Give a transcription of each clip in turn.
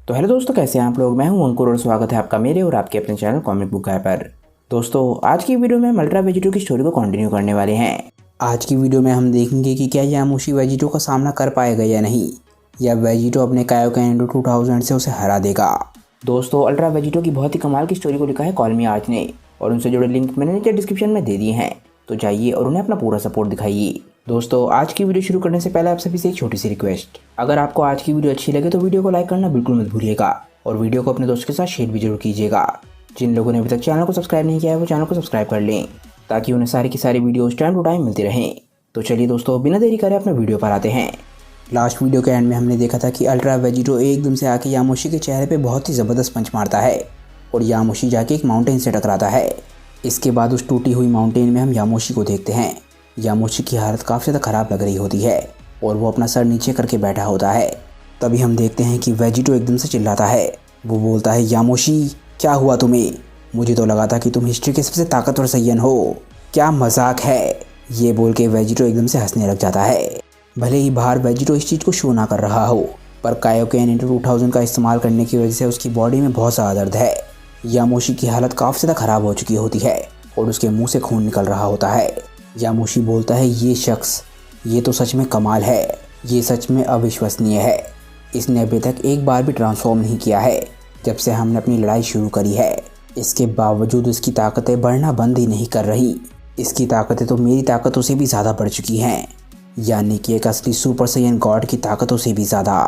तो हेलो दोस्तों, कैसे हैं आप लोग। मैं हूं अंकुर और स्वागत है आपका मेरे और आपके अपने चैनल कॉमिक बुक गाय पर। दोस्तों, आज की वीडियो में हम अल्ट्रा वेजिटो की स्टोरी को कंटिन्यू करने वाले हैं। आज की वीडियो में हम देखेंगे कि क्या यामोशी वेजिटो का सामना कर पाएगा या नहीं, या वेजिटो अपने कायोकेन इंटू 2000 से उसे हरा देगा। दोस्तों, अल्ट्रा वेजिटो की बहुत ही कमाल की स्टोरी को लिखा है कॉल मी आर्च ने, और उनसे जुड़े लिंक मैंने नीचे डिस्क्रिप्शन में दे दिए हैं, तो जाइए और उन्हें अपना पूरा सपोर्ट दिखाइए। दोस्तों, आज की वीडियो शुरू करने से पहले आप सभी से एक छोटी सी रिक्वेस्ट, अगर आपको आज की वीडियो अच्छी लगे तो वीडियो को लाइक करना बिल्कुल मत भूलिएगा और वीडियो को अपने दोस्तों के साथ शेयर भी जरूर कीजिएगा। जिन लोगों ने अभी तक चैनल को सब्सक्राइब नहीं किया है वो चैनल को सब्सक्राइब कर लें, ताकि उन्हें सारी की सारी वीडियोस टाइम टू टाइम मिलती रहें। तो चलिए दोस्तों, बिना देरी करे अपने वीडियो पर आते हैं। लास्ट वीडियो के एंड में हमने देखा था कि अल्ट्रा वेजिटो एकदम से आके यामोशी के चेहरे पे बहुत ही ज़बरदस्त पंच मारता है और यामोशी जाके एक माउंटेन से टकराता है। इसके बाद उस टूटी हुई माउंटेन में हम यामोशी को देखते हैं। यामोशी की हालत काफ़ी ज़्यादा ख़राब लग रही होती है और वो अपना सर नीचे करके बैठा होता है। तभी हम देखते हैं कि वेजिटो एकदम से चिल्लाता है। वो बोलता है, यामोशी क्या हुआ तुम्हें? मुझे तो लगा था कि तुम हिस्ट्री के सबसे ताकतवर सैयन हो, क्या मजाक है? ये बोल के वेजिटो एकदम से हंसने लग जाता है। भले ही बाहर वेजिटो इस चीज़ को शो ना कर रहा हो, पर कायोकेन इंटू 2000 का इस्तेमाल करने की वजह से उसकी बॉडी में बहुत ज़्यादा दर्द है। यामोशी की हालत काफ़ी ज़्यादा ख़राब हो चुकी होती है और उसके मुंह से खून निकल रहा होता है। यामोशी बोलता है, ये शख्स, ये तो सच में कमाल है, ये सच में अविश्वसनीय है। इसने अभी तक एक बार भी ट्रांसफॉर्म नहीं किया है जब से हमने अपनी लड़ाई शुरू करी है। इसके बावजूद इसकी ताकतें बढ़ना बंद ही नहीं कर रही। इसकी ताकतें तो मेरी ताकतों से भी ज़्यादा बढ़ चुकी हैं, यानी कि एक असली सुपर सैयन गॉड की ताकतों से भी ज़्यादा।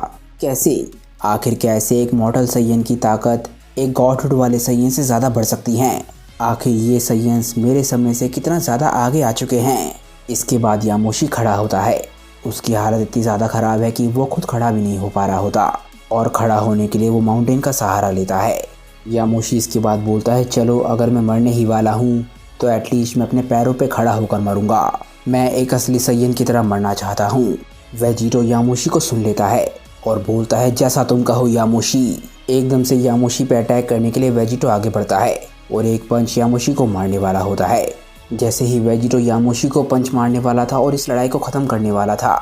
कैसे? आखिर कैसे एक मॉर्टल सैयन की ताकत एक गॉडहुड वाले सैयन से ज़्यादा बढ़ सकती हैं? आखिर ये सैयन्स मेरे समय से कितना ज़्यादा आगे आ चुके हैं। इसके बाद यामोशी खड़ा होता है। उसकी हालत इतनी ज़्यादा ख़राब है कि वो खुद खड़ा भी नहीं हो पा रहा होता और खड़ा होने के लिए वो माउंटेन का सहारा लेता है। यामोशी इसके बाद बोलता है, चलो अगर मैं मरने ही वाला हूँ तो एटलीस्ट मैं अपने पैरों पे खड़ा होकर मरूंगा। मैं एक असली सैयन की तरह मरना चाहता हूँ। वेजिटो यामोशी को सुन लेता है और बोलता है, जैसा तुम कहो यामोशी। एकदम से यामोशी पे अटैक करने के लिए वेजिटो आगे बढ़ता है और एक पंच यामोशी को मारने वाला होता है। जैसे ही वेजिटो यामोशी को पंच मारने वाला था और इस लड़ाई को ख़त्म करने वाला था,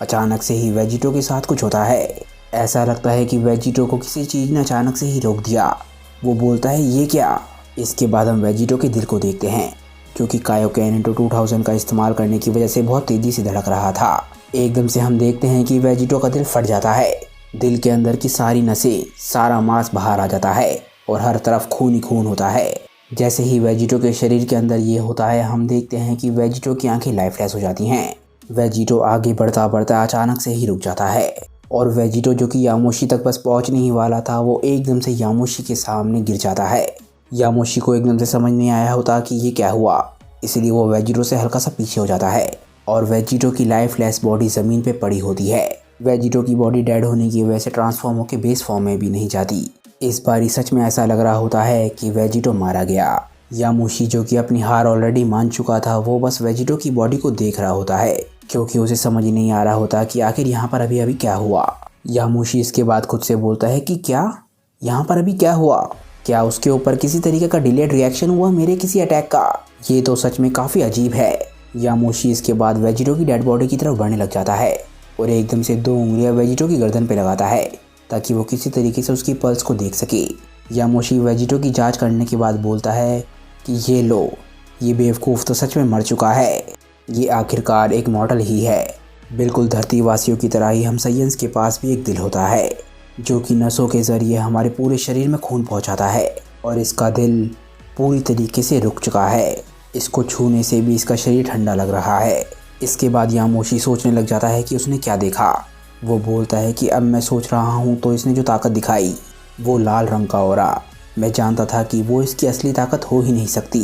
अचानक से ही वेजिटो के साथ कुछ होता है। ऐसा लगता है कि वेजिटो को किसी चीज़ ने अचानक से ही रोक दिया। वो बोलता है, ये क्या? इसके बाद हम वेजिटो के दिल को देखते हैं, क्योंकि कायोकेन इंटू 2000 का इस्तेमाल करने की वजह से बहुत तेज़ी से धड़क रहा था। एकदम से हम देखते हैं कि वेजिटो का दिल फट जाता है। दिल के अंदर की सारी नसें, सारा मांस बाहर आ जाता है और हर तरफ खून ही खून होता है। जैसे ही वेजिटो के शरीर के अंदर ये होता है, हम देखते हैं कि वेजिटो की आंखें लाइफलेस हो जाती हैं। वेजिटो आगे बढ़ता बढ़ता अचानक से ही रुक जाता है और वेजिटो, जो कि यामोशी तक बस पहुंचने ही वाला था, वो एकदम से यामोशी के सामने गिर जाता है। यामोशी को एकदम से समझ नहीं आया होता कि ये क्या हुआ, इसलिए वो वेजिटो से हल्का सा पीछे हो जाता है और वेजिटो की लाइफलेस बॉडी ज़मीन पे पड़ी होती है। वेजिटो की बॉडी डेड होने की वजह से ट्रांसफॉर्म होकर बेस फॉर्म में भी नहीं जाती। इस बारी सच में ऐसा लग रहा होता है कि वेजिटो मारा गया। यामोशी, जो कि अपनी हार ऑलरेडी मान चुका था, वो बस वेजिटो की बॉडी को देख रहा होता है, क्योंकि उसे समझ ही नहीं आ रहा होता कि आखिर यहाँ पर अभी क्या हुआ। यामोशी इसके बाद खुद से बोलता है कि क्या यहाँ पर अभी क्या हुआ? क्या उसके ऊपर किसी तरीके का डिलेड रिएक्शन हुआ मेरे किसी अटैक का? ये तो सच में काफ़ी अजीब है। यामोशी इसके बाद वेजिटो की डेड बॉडी की तरफ बढ़ने लग जाता है और एकदम से 2 उंगलियां वेजिटो की गर्दन पे लगाता है ताकि वो किसी तरीके से उसकी पल्स को देख सके। यामोशी वेजिटो की जांच करने के बाद बोलता है कि ये लो, ये बेवकूफ़ तो सच में मर चुका है। ये आखिरकार एक मॉडल ही है। बिल्कुल धरती वासियों की तरह ही हम सैयन्स के पास भी एक दिल होता है, जो कि नसों के ज़रिए हमारे पूरे शरीर में खून पहुंचाता है, और इसका दिल पूरी तरीके से रुक चुका है। इसको छूने से भी इसका शरीर ठंडा लग रहा है। इसके बाद यामोशी सोचने लग जाता है कि उसने क्या देखा। वो बोलता है कि अब मैं सोच रहा हूँ तो इसने जो ताकत दिखाई, वो लाल रंग का ऑरा, मैं जानता था कि वो इसकी असली ताकत हो ही नहीं सकती।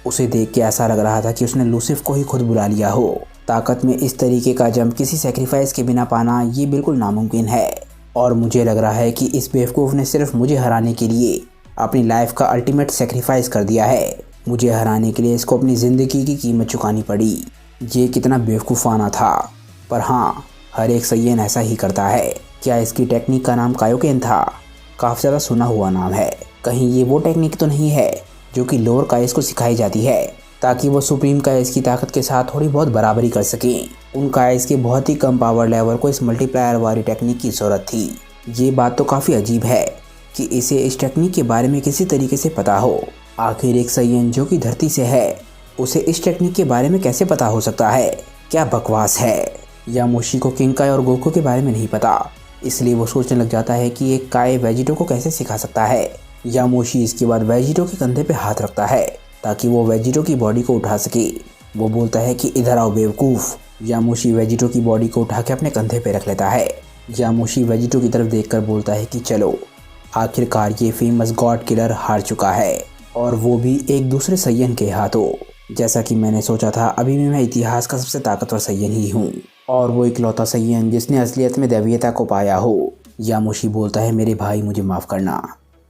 उसे देख के ऐसा लग रहा था कि उसने लूसिफ को ही खुद बुला लिया हो। ताकत में इस तरीके का जंप किसी सेक्रीफाइस के बिना पाना ये बिल्कुल नामुमकिन है, और मुझे लग रहा है कि इस बेवकूफ़ ने सिर्फ मुझे हराने के लिए अपनी लाइफ का अल्टीमेट सेक्रीफाइस कर दिया है। मुझे हराने के लिए इसको अपनी ज़िंदगी की कीमत चुकानी पड़ी। ये कितना बेवकूफ़ाना था, पर हाँ, हर एक सैयन ऐसा ही करता है। क्या इसकी टेक्निक का नाम कायोकेन था? काफ़ी ज़्यादा सुना हुआ नाम है। कहीं ये वो टेक्निक तो नहीं है जो कि लोअर काइस को सिखाई जाती है, ताकि वो सुप्रीम काइस की ताकत के साथ थोड़ी बहुत बराबरी कर सकें। उन काइस के बहुत ही कम पावर लेवल को इस मल्टीप्लायर वाली टेक्निक की ज़रूरत थी। ये बात तो काफ़ी अजीब है कि इसे इस टेक्निक के बारे में किसी तरीके से पता हो। आखिर एक साइयन जो कि धरती से है, उसे इस टेक्निक के बारे में कैसे पता हो सकता है? क्या बकवास है। यामोशी को किंग और गोकू के बारे में नहीं पता, इसलिए वो सोचने लग जाता है कि एक काय वेजिटो को कैसे सिखा सकता है। यामोशी इसके बाद वेजिटो के कंधे पे हाथ रखता है ताकि वो वेजिटो की बॉडी को उठा सके। वो बोलता है कि इधर आओ बेवकूफ़। यामोशी वेजिटो की बॉडी को उठा के अपने कंधे पे रख लेता है। यामोशी वेजिटो की तरफ देखकर बोलता है कि चलो, आखिरकार ये फेमस गॉड किलर हार चुका है, और वो भी एक दूसरे सैयन के हाथों। जैसा कि मैंने सोचा था, अभी भी मैं इतिहास का सबसे ताकतवर सैयन ही हूँ, और वो इकलौता सैयन जिसने असलियत में दैवीयता को पाया हो। यामोशी बोलता है, मेरे भाई मुझे माफ़ करना,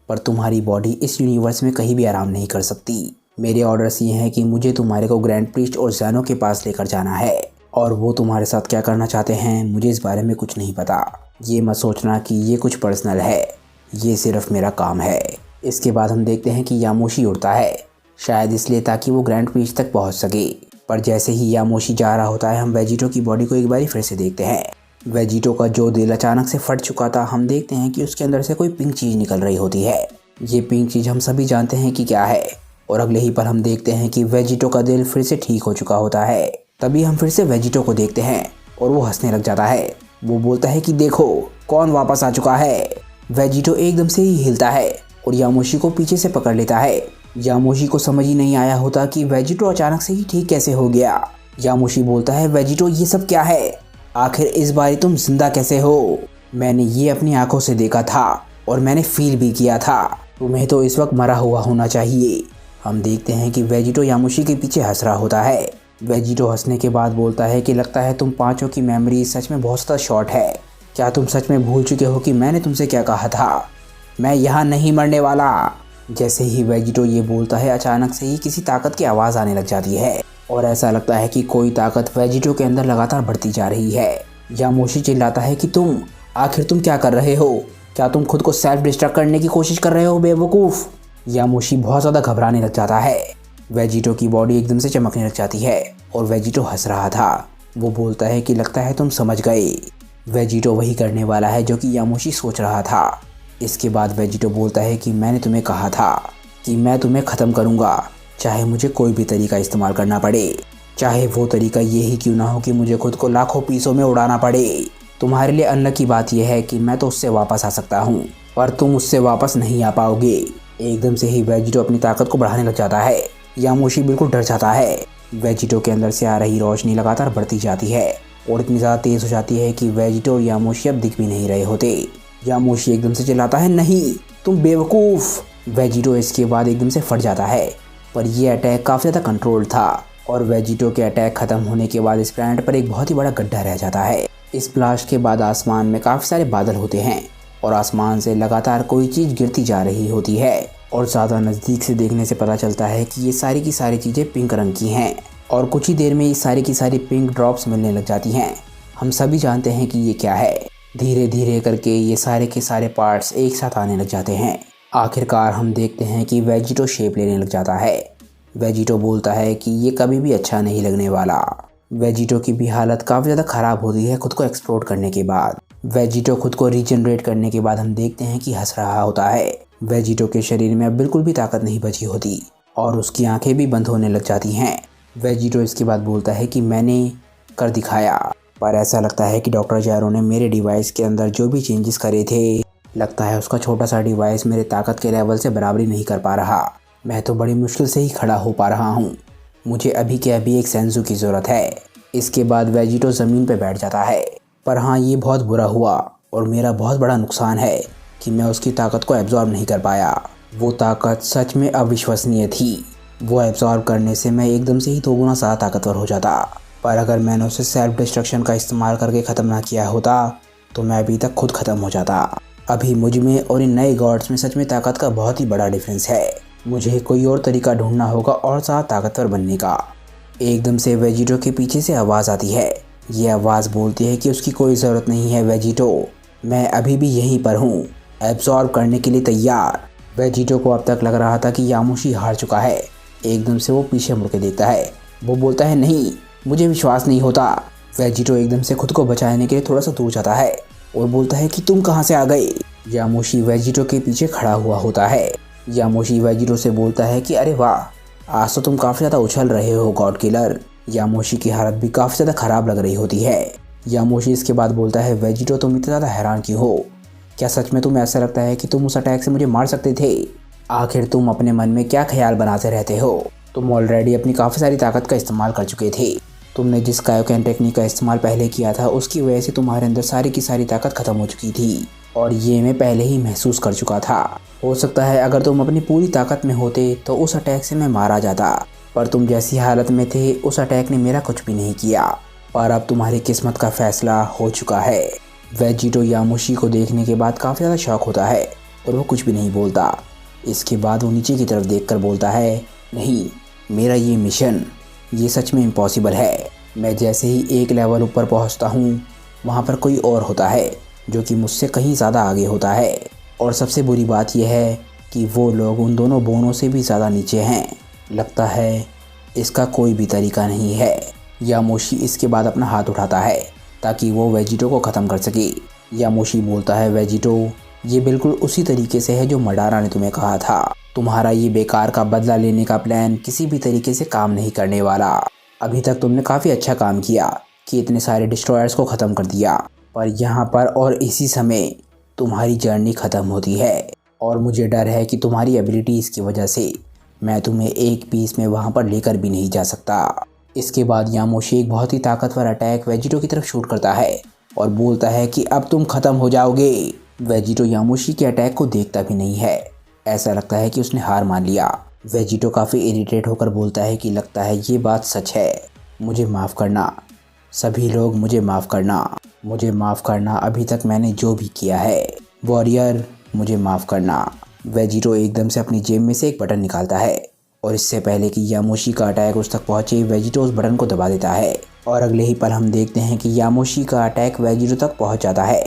पर तुम्हारी बॉडी इस यूनिवर्स में कहीं भी आराम नहीं कर सकती। मेरे ऑर्डर्स ये हैं कि मुझे तुम्हारे को ग्रैंड प्रीस्ट और ज़ैनो के पास लेकर जाना है, और वो तुम्हारे साथ क्या करना चाहते हैं मुझे इस बारे में कुछ नहीं पता। ये मत सोचना कि ये कुछ पर्सनल है, ये सिर्फ मेरा काम है। इसके बाद हम देखते हैं कि यामोशी उड़ता है, शायद इसलिए ताकि वो ग्रैंड प्रीस्ट तक पहुंच सके। पर जैसे ही यामोशी जा रहा होता है, हम वेजिटो की बॉडी को एक बार फिर से देखते हैं। वेजिटो का जो दिल अचानक से फट चुका था, हम देखते हैं कि उसके अंदर से कोई पिंक चीज़ निकल रही होती है। ये पिंक चीज़ हम सभी जानते हैं कि क्या है, और अगले ही पर हम देखते हैं कि वेजिटो का दिल फिर से ठीक हो चुका होता है। तभी हम फिर से वेजिटो को देखते हैं और वो हंसने लग जाता है। वो बोलता है कि देखो कौन वापस आ चुका है। वेजिटो एकदम से ही हिलता है और यामोशी को पीछे से पकड़ लेता है। यामोशी को समझ ही नहीं आया होता कि वेजिटो अचानक से ही ठीक कैसे हो गया। यामोशी बोलता है, वेजिटो ये सब क्या है? आखिर इस बार तुम जिंदा कैसे हो? मैंने ये अपनी आंखों से देखा था और मैंने फील भी किया था। तुम्हें तो इस वक्त मरा हुआ होना चाहिए। हम देखते हैं कि वेजिटो यामोशी के पीछे हंस रहा होता है। वेजिटो हंसने के बाद बोलता है कि लगता है तुम पांचों की मेमोरी सच में बहुत ज़्यादा शॉर्ट है। क्या तुम सच में भूल चुके हो कि मैंने तुमसे क्या कहा था? मैं यहाँ नहीं मरने वाला। जैसे ही वेजिटो ये बोलता है, अचानक से ही किसी ताकत की आवाज़ आने लग जाती है और ऐसा लगता है कि कोई ताकत वेजिटो के अंदर लगातार बढ़ती जा रही है। यामोशी चिल्लाता है कि आखिर तुम क्या कर रहे हो? क्या तुम खुद को सेल्फ डिस्ट्रक्ट करने की कोशिश कर रहे हो बेवकूफ़? यामोशी बहुत ज़्यादा घबराने लग जाता है। वेजिटो की बॉडी एकदम से चमकने लग जाती है और वेजिटो हंस रहा था। वो बोलता है कि लगता है तुम समझ गए। वेजिटो वही करने वाला है जो कि यामोशी सोच रहा था। इसके बाद वेजिटो बोलता है कि मैंने तुम्हें कहा था कि मैं तुम्हें ख़त्म करूँगा, चाहे मुझे कोई भी तरीका इस्तेमाल करना पड़े, चाहे वो तरीका ये ही क्यों ना हो कि मुझे खुद को लाखों पीसों में उड़ाना पड़े। तुम्हारे लिए अन्न की बात यह है कि मैं तो उससे वापस आ सकता हूँ, पर तुम उससे वापस नहीं आ पाओगे। एकदम से ही वेजिटो अपनी ताकत को बढ़ाने लग जाता है। यामोशी बिल्कुल डर जाता है। वेजिटो के अंदर से आ रही रोशनी लगातार बढ़ती जाती है और इतनी ज़्यादा तेज़ हो जाती है कि वेजिटो और यामोशी अब दिख भी नहीं रहे होते। यामोशी एकदम से चिल्लाता है, नहीं तुम बेवकूफ़। वेजिटो इसके बाद एकदम से फट जाता है, पर यह अटैक काफ़ी ज़्यादा कंट्रोल्ड था और वेजिटो के अटैक ख़त्म होने के बाद इस प्लैनेट पर एक बहुत ही बड़ा गड्ढा रह जाता है। इस ब्लास्ट के बाद आसमान में काफ़ी सारे बादल होते हैं और आसमान से लगातार कोई चीज़ गिरती जा रही होती है और ज़्यादा नज़दीक से देखने से पता चलता है कि ये सारी की सारी चीज़ें पिंक रंग की हैं और कुछ ही देर में ये सारी की सारी पिंक ड्रॉप्स मिलने लग जाती हैं। हम सभी जानते हैं कि ये क्या है। धीरे धीरे करके ये सारे के सारे पार्ट्स एक साथ आने लग जाते हैं। आखिरकार हम देखते हैं कि वेजिटो शेप लेने लग जाता है। वेजिटो बोलता है कि ये कभी भी अच्छा नहीं लगने वाला। वेजिटो की भी हालत काफ़ी ज़्यादा ख़राब होती है खुद को एक्सप्लोर करने के बाद। वेजिटो खुद को रीजनरेट करने के बाद हम देखते हैं कि हंस रहा होता है। वेजिटो के शरीर में अब बिल्कुल भी ताकत नहीं बची होती और उसकी आंखें भी बंद होने लग जाती हैं। वेजिटो इसके बाद बोलता है कि मैंने कर दिखाया, पर ऐसा लगता है कि डॉक्टर जैरो ने मेरे डिवाइस के अंदर जो भी चेंजेस करे थे, लगता है उसका छोटा सा डिवाइस मेरे ताकत के लेवल से बराबरी नहीं कर पा रहा। मैं तो बड़ी मुश्किल से ही खड़ा हो पा रहा हूँ। मुझे अभी के अभी एक सेंसू की ज़रूरत है। इसके बाद वेजिटो ज़मीन पर बैठ जाता है। पर हाँ, ये बहुत बुरा हुआ और मेरा बहुत बड़ा नुकसान है कि मैं उसकी ताकत को एब्जॉर्ब नहीं कर पाया। वो ताकत सच में अविश्वसनीय थी। वो एब्जॉर्ब करने से मैं एकदम से ही 2 गुना ज़्यादा ताकतवर हो जाता, पर अगर मैंने उसे सेल्फ डिस्ट्रक्शन का इस्तेमाल करके ख़त्म ना किया होता तो मैं अभी तक खुद ख़त्म हो जाता। अभी मुझ में और इन नए गॉड्स में सच में ताकत का बहुत ही बड़ा डिफरेंस है। मुझे कोई और तरीका ढूंढना होगा और ज़्यादा ताकतवर बनने का। एकदम से वेजिटो के पीछे से आवाज़ आती है। ये आवाज़ बोलती है कि उसकी कोई ज़रूरत नहीं है वेजिटो, मैं अभी भी यहीं पर हूँ, एब्जॉर्ब करने के लिए तैयार। वेजिटो को अब तक लग रहा था कि यामोशी हार चुका है। एकदम से वो पीछे मुड़ के देखता है। वो बोलता है, नहीं मुझे विश्वास नहीं होता। वेजिटो एकदम से खुद को बचाने के लिए थोड़ा सा दूर जाता है और बोलता है कि तुम कहाँ से आ गए। यामोशी वेजिटो के पीछे खड़ा हुआ होता है। यामोशी वेजिटो से बोलता है कि अरे वाह, आज तो तुम काफ़ी ज़्यादा उछल रहे हो गॉड किलर। यामोशी की हालत भी काफ़ी ज़्यादा ख़राब लग रही होती है। यामोशी इसके बाद बोलता है वेजिटो तुम इतना ज़्यादा हैरान क्यों हो? क्या सच में तुम्हें ऐसा लगता है कि तुम उस अटैक से मुझे मार सकते थे? आखिर तुम अपने मन में क्या ख्याल बनाते रहते हो? तुम ऑलरेडी अपनी काफ़ी सारी ताकत का इस्तेमाल कर चुके थे। तुमने जिस कायोकैन टेक्निक का इस्तेमाल पहले किया था उसकी वजह से तुम्हारे अंदर सारी की सारी ताकत ख़त्म हो चुकी थी और ये मैं पहले ही महसूस कर चुका था। हो सकता है अगर तुम अपनी पूरी ताकत में होते तो उस अटैक से मैं मारा जाता, पर तुम जैसी हालत में थे उस अटैक ने मेरा कुछ भी नहीं किया और अब तुम्हारी किस्मत का फैसला हो चुका है। वेजिटो यामोशी को देखने के बाद काफ़ी ज़्यादा शॉक होता है और वो कुछ भी नहीं बोलता। इसके बाद वो नीचे की तरफ देखकर बोलता है, नहीं, मेरा ये मिशन ये सच में इम्पॉसिबल है। मैं जैसे ही एक लेवल ऊपर पहुंचता हूँ वहाँ पर कोई और होता है जो कि मुझसे कहीं ज़्यादा आगे होता है और सबसे बुरी बात यह है कि वो लोग उन दोनों बोनों से भी ज़्यादा नीचे हैं। लगता है इसका कोई भी तरीका नहीं है। यामोशी इसके बाद अपना हाथ उठाता है ताकि वो वेजिटो को ख़त्म कर सके। यामोशी बोलता है वेजिटो ये बिल्कुल उसी तरीके से है जो मडारा ने तुम्हें कहा था। तुम्हारा ये बेकार का बदला लेने का प्लान किसी भी तरीके से काम नहीं करने वाला। अभी तक तुमने काफ़ी अच्छा काम किया कि इतने सारे डिस्ट्रॉयर्स को ख़त्म कर दिया, पर यहाँ पर और इसी समय तुम्हारी जर्नी ख़त्म होती है और मुझे डर है कि तुम्हारी एबिलिटीज़ की वजह से मैं तुम्हें एक पीस में वहाँ पर लेकर भी नहीं जा सकता। इसके बाद यामोशी एक बहुत ही ताकतवर अटैक वेजिटो की तरफ शूट करता है और बोलता है कि अब तुम ख़त्म हो जाओगे। वेजिटो यामोशी के अटैक को देखता भी नहीं है। ऐसा लगता है कि उसने हार मान लिया। वेजिटो काफ़ी इरिटेट होकर बोलता है कि लगता है ये बात सच है, मुझे माफ़ करना, सभी लोग मुझे माफ़ करना, मुझे माफ़ करना, अभी तक मैंने जो भी किया है। वॉरियर मुझे माफ़ करना। वेजिटो एकदम से अपनी जेब में से एक बटन निकालता है और इससे पहले कि यामोशी का अटैक उस तक पहुँचे वेजिटो उस बटन को दबा देता है और अगले ही पल हम देखते हैं कि यामोशी का अटैक वेजिटो तक पहुँच जाता है,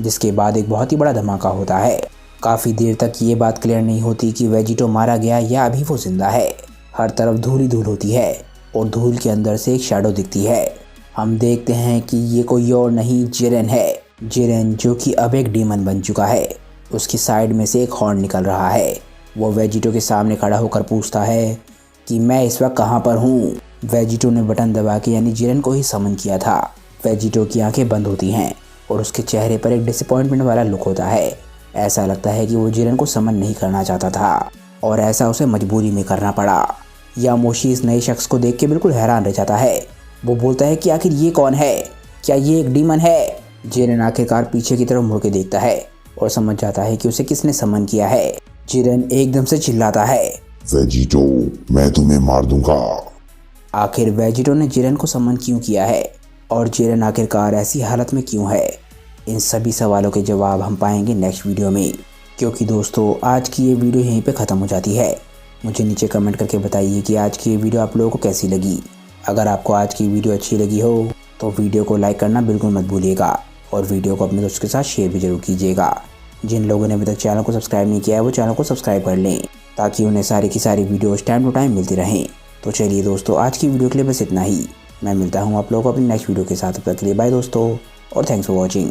जिसके बाद एक बहुत ही बड़ा धमाका होता है। काफ़ी देर तक ये बात क्लियर नहीं होती कि वेजिटो मारा गया या अभी वो जिंदा है। हर तरफ धूल ही धूल होती है और धूल के अंदर से एक शैडो दिखती है। हम देखते हैं कि ये कोई और नहीं जिरेन है। जिरेन जो कि अब एक डीमन बन चुका है। उसकी साइड में से एक हॉर्न निकल रहा है। वो वेजिटो के सामने खड़ा होकर पूछता है कि मैं इस वक्त कहाँ पर हूँ। वेजिटो ने बटन दबा के यानी जिरेन को ही समन किया था। वेजिटो की आंखें बंद होती हैं और उसके चेहरे पर एक डिसअपॉइंटमेंट वाला लुक होता है। ऐसा लगता है कि वो जिरेन को समन नहीं करना चाहता था और ऐसा उसे मजबूरी में करना पड़ा। यामोशी इस नए शख्स को देख के बिल्कुल हैरान रह जाता है। वो बोलता है कि आखिर ये कौन है, क्या ये एक डीमन है? जिरेन आखिरकार पीछे की तरफ मुड़ के देखता है और समझ जाता है कि उसे किसने समन किया है। जिरेन एकदम से चिल्लाता है, वेजिटो, मैं तुम्हें मार दूंगा। आखिर वेजिटो ने जिरेन को समन क्यों किया है और जिरेन आखिरकार ऐसी हालत में क्यों है? इन सभी सवालों के जवाब हम पाएंगे नेक्स्ट वीडियो में, क्योंकि दोस्तों आज की ये वीडियो यहीं पे ख़त्म हो जाती है। मुझे नीचे कमेंट करके बताइए कि आज की ये वीडियो आप लोगों को कैसी लगी। अगर आपको आज की वीडियो अच्छी लगी हो तो वीडियो को लाइक करना बिल्कुल मत भूलिएगा और वीडियो को अपने दोस्तों के साथ शेयर भी जरूर कीजिएगा। जिन लोगों ने अभी तक चैनल को सब्सक्राइब नहीं किया है वो चैनल को सब्सक्राइब कर लें ताकि उन्हें सारी की सारी वीडियोस टाइम टू टाइम मिलती रहें। तो चलिए दोस्तों आज की वीडियो के लिए बस इतना ही। मैं मिलता हूँ आप लोगों को अपनी नेक्स्ट वीडियो के साथ। तब तक के लिए बाय दोस्तों और थैंक्स फॉर वॉचिंग।